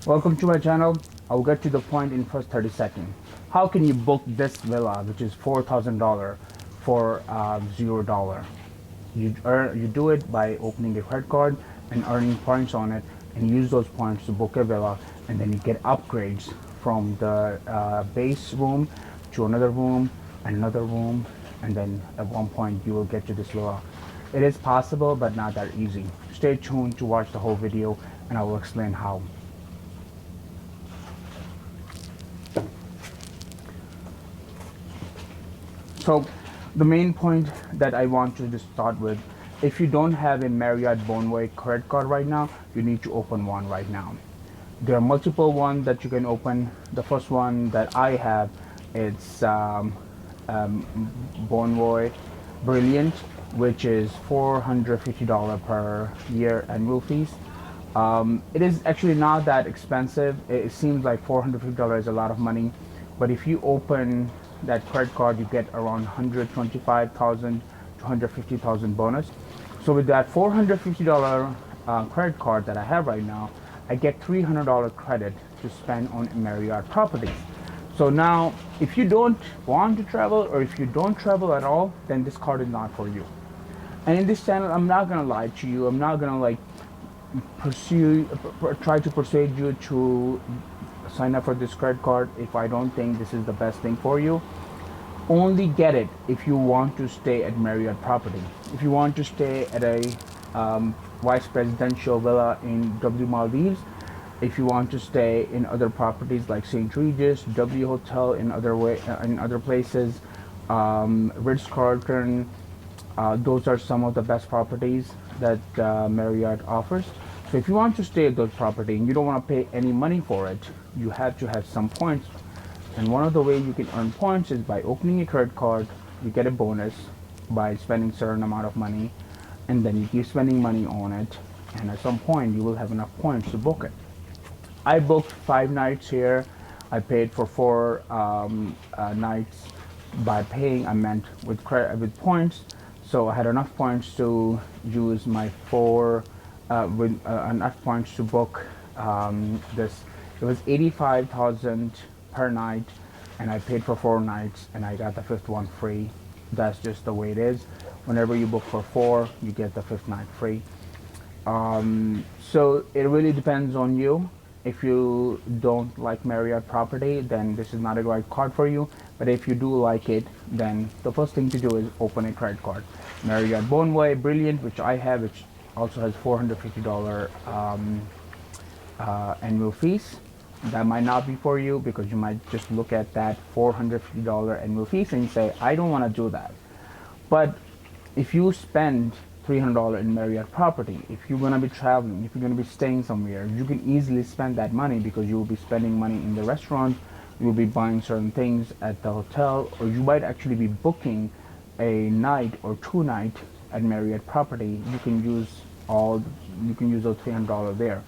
Welcome to my channel. I'll get to the point in first 30 seconds. How can you book this villa, which is $4,000 for $0? You do it by opening a credit card and earning points on it, and use those points to book a villa, and then you get upgrades from the base room to another room, another room, and then at one point you will get to this villa. It is possible, but not that easy. Stay tuned to watch the whole video, and I will explain how. So the main point that I want to just start with, if you don't have a Marriott Bonvoy credit card right now, you need to open one right now. There are multiple ones that you can open. The first one that I have, it's Bonvoy Brilliant, which is $450 per year annual fees. It is actually not that expensive. It seems like $450 is a lot of money, but if you open that credit card, you get around 125,000 to 150,000 bonus. So with that $450 credit card that I have right now, I get $300 credit to spend on Marriott properties. So now, if you don't want to travel, or if you don't travel at all, then this card is not for you. And in this channel, I'm not gonna lie to you. I'm not gonna like try to persuade you to sign up for this credit card if I don't think this is the best thing for you. Only get it if you want to stay at Marriott property. If you want to stay at a vice presidential villa in W Maldives, if you want to stay in other properties like St. Regis, W Hotel, in other places, Ritz Carlton, those are some of the best properties that Marriott offers. So if you want to stay at those property and you don't want to pay any money for it, you have to have some points. And one of the ways you can earn points is by opening a credit card. You get a bonus by spending certain amount of money, and then you keep spending money on it, and at some point you will have enough points to book it. I booked 5 nights here. I paid for 4 nights. By paying, I meant with points. So I had enough points to use my enough points to book this. It was 85,000 per night, and I paid for 4 nights, and I got the fifth one free. That's just the way it is. Whenever you book for 4, you get the fifth night free. So it really depends on you. If you don't like Marriott property, then this is not a right card for you. But if you do like it, then the first thing to do is open a credit card. Marriott Bonvoy Brilliant, which I have, which also has $450 annual fees. That might not be for you, because you might just look at that $450 annual fees and say, I don't want to do that. But if you spend $300 in Marriott property, if you're going to be traveling, if you're going to be staying somewhere, you can easily spend that money, because you will be spending money in the restaurant, you will be buying certain things at the hotel, or you might actually be booking a night or 2 nights at Marriott property. You can use those $300 there.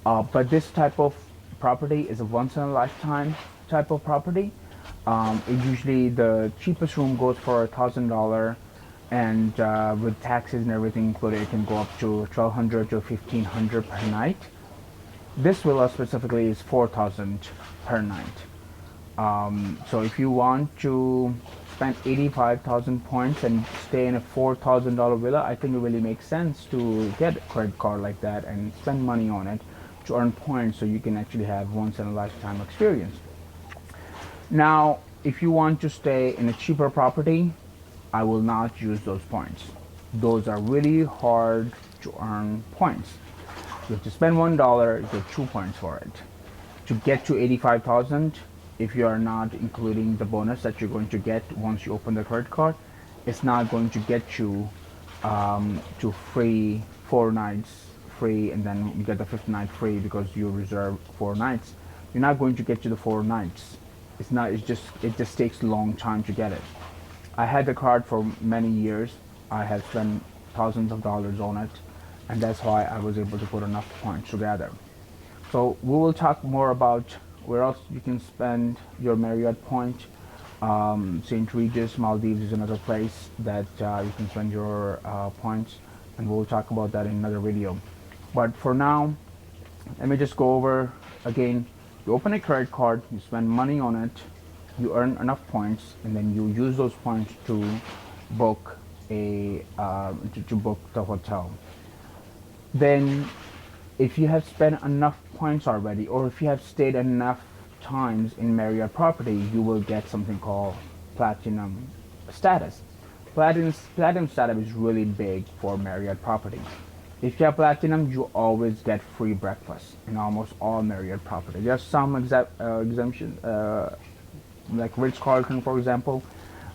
But this type of property is a once in a lifetime type of property. Usually the cheapest room goes for $1,000, and with taxes and everything included, it can go up to $1,200 to $1,500 per night. This villa specifically is $4,000 per night. So if you want to spend 85,000 points and stay in a $4,000 villa, I think it really makes sense to get a credit card like that and spend money on it to earn points, so you can actually have once in a lifetime experience. Now, if you want to stay in a cheaper property, I will not use those points. Those are really hard to earn points. You have to spend $1, you get 2 points for it. To get to 85,000, if you are not including the bonus that you're going to get once you open the credit card, it's not going to get you to free 4 nights free, and then you get the fifth night free because you reserve 4 nights. You're not going to get to the 4 nights. It just takes a long time to get it. I had the card for many years. I have spent thousands of dollars on it, and that's why I was able to put enough points together. So we will talk more about where else you can spend your Marriott point. St. Regis, Maldives is another place that you can spend your points, and we'll talk about that in another video. But for now, let me just go over Again, you open a credit card, you spend money on it, you earn enough points, and then you use those points to book to book the hotel. Then, if you have spent enough points already, or if you have stayed enough times in Marriott property, you will get something called platinum status. Platinum status is really big for Marriott property. If you have platinum, you always get free breakfast in almost all Marriott property. There are some exemptions, like Ritz Carlton, for example,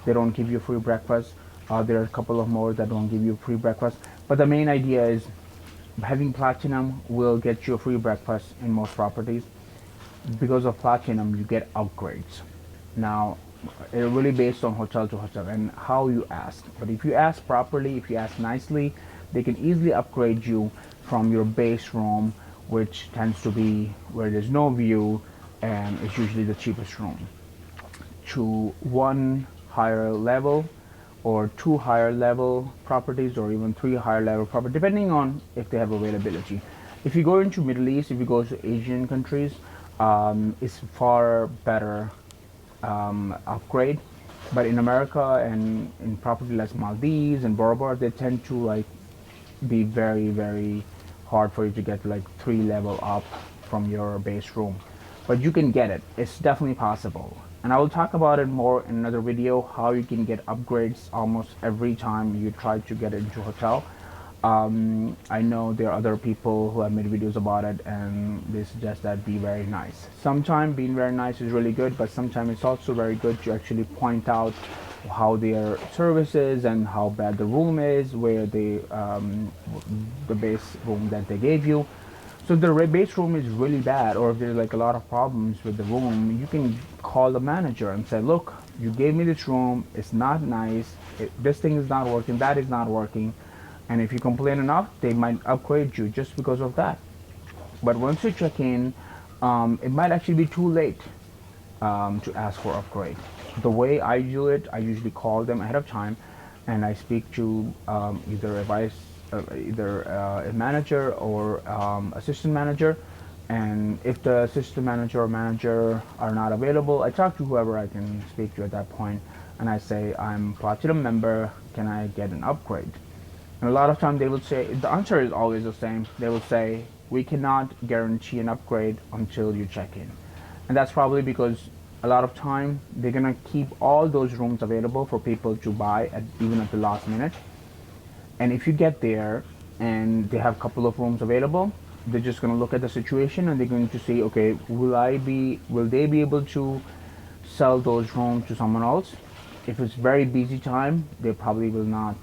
they don't give you free breakfast. There are a couple of more that don't give you free breakfast. But the main idea is having platinum will get you a free breakfast in most properties. Because of platinum, you get upgrades. Now, it really based on hotel to hotel and how you ask. But if you ask properly, if you ask nicely, they can easily upgrade you from your base room, which tends to be where there's no view and it's usually the cheapest room, to one higher level or two higher level properties or even three higher level properties, depending on if they have availability. If you go into Middle East, if you go to Asian countries, it's far better upgrade. But in America and in property like Maldives and Bora Bora, they tend to like be very hard for you to get like three level up from your base room. But you can get it. It's definitely possible. And I will talk about it more in another video, how you can get upgrades almost every time you try to get into a hotel. I know there are other people who have made videos about it and they suggest that be very nice. Sometimes being very nice is really good, but sometimes it's also very good to actually point out how their service is and how bad the room is, where the base room that they gave you. So if the base room is really bad, or if there's like a lot of problems with the room, you can call the manager and say, look, you gave me this room, it's not nice, this thing is not working, that is not working. And if you complain enough, they might upgrade you just because of that. But once you check in, it might actually be too late to ask for upgrade. The way I do it, I usually call them ahead of time, and I speak to either a manager or assistant manager. And if the assistant manager or manager are not available, I talk to whoever I can speak to at that point, and I say, I'm platinum member, can I get an upgrade? And a lot of time they will say, the answer is always the same. They will say, we cannot guarantee an upgrade until you check in. And that's probably because a lot of time they're gonna keep all those rooms available for people to buy even at the last minute. And if you get there and they have a couple of rooms available, they're just gonna look at the situation and they're going to say, okay, will they be able to sell those rooms to someone else? If it's very busy time, they probably will not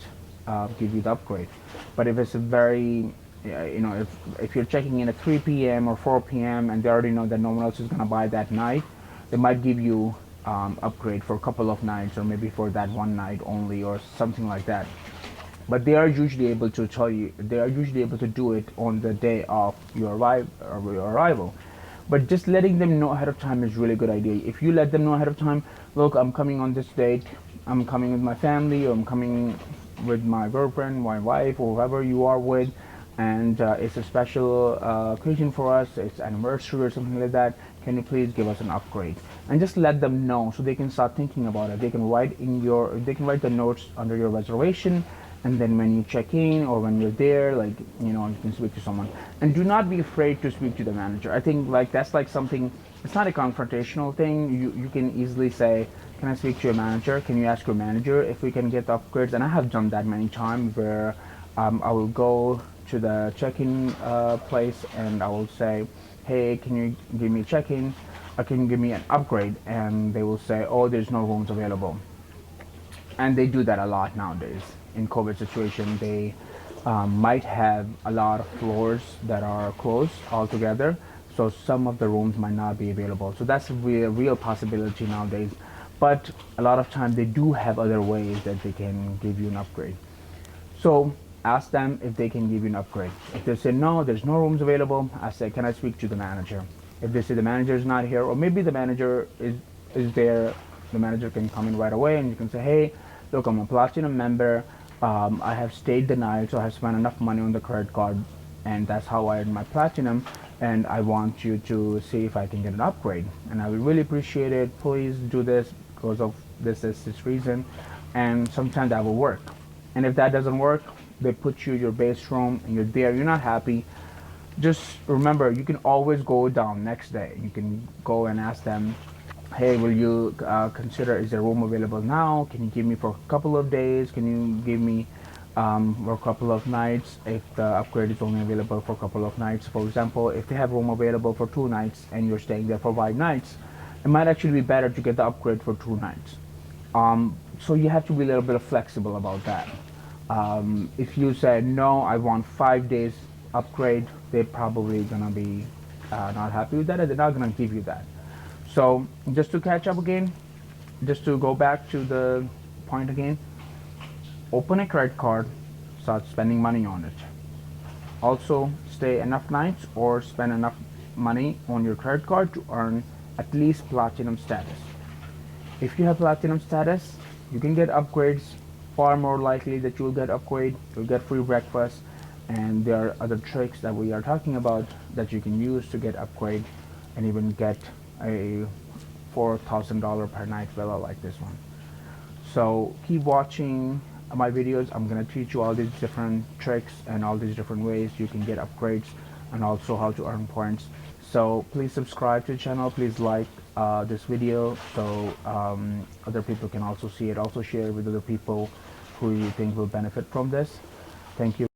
give you the upgrade. But if it's a very, if you're checking in at 3 p.m. or 4 p.m. and they already know that no one else is gonna buy that night, they might give you upgrade for a couple of nights or maybe for that one night only or something like that. But they are usually able to tell you, they are usually able to do it on the day of your arrival. But just letting them know ahead of time is really good idea. If you let them know ahead of time, look, I'm coming on this date, I'm coming with my family, or I'm coming with my girlfriend, my wife, or whoever you are with, and it's a special occasion for us, it's anniversary or something like that, can you please give us an upgrade? And just let them know so they can start thinking about it. They can write the notes under your reservation, and then when you check in or when you're there, like, you can speak to someone. And do not be afraid to speak to the manager. I think like that's like something, it's not a confrontational thing. You can easily say, can I speak to your manager? Can you ask your manager if we can get the upgrades? And I have done that many times where I will go to the check-in place and I will say, hey, can you give me a check-in? Or can you give me an upgrade? And they will say, oh, there's no rooms available. And they do that a lot nowadays. In COVID situation, they might have a lot of floors that are closed altogether, so some of the rooms might not be available. So that's a real possibility nowadays. But a lot of times they do have other ways that they can give you an upgrade. So ask them if they can give you an upgrade. If they say no, there's no rooms available, I say, can I speak to the manager? If they say the manager is not here, or maybe the manager is there, the manager can come in right away and you can say, hey, look, I'm a platinum member. I have stayed the night, so I have spent enough money on the credit card, and that's how I earned my platinum. and I want you to see if I can get an upgrade, and I would really appreciate it. Please do this because of this reason, and sometimes that will work. And if that doesn't work, they put you in your base room and you're there, you're not happy, just remember you can always go down next day. You can go and ask them, hey, will you consider, is there room available now? Can you give me for a couple of days? Can you give me for a couple of nights if the upgrade is only available for a couple of nights? For example, if they have room available for 2 nights and you're staying there for 5 nights, it might actually be better to get the upgrade for 2 nights. So you have to be a little bit flexible about that. If you say no, I want 5 days upgrade, they're probably gonna be not happy with that, and they're not gonna give you that. So just to catch up again, just to go back to the point again, open a credit card, start spending money on it. Also, stay enough nights or spend enough money on your credit card to earn at least platinum status. If you have platinum status, you can get upgrades. Far more likely that you'll get upgrade, you'll get free breakfast, and there are other tricks that we are talking about that you can use to get upgrade and even get a $4,000 per night villa like this one. So keep watching my videos. I'm gonna teach you all these different tricks and all these different ways you can get upgrades and also how to earn points. So please subscribe to the channel. Please like this video so other people can also see it. Also share with other people who you think will benefit from this. Thank you.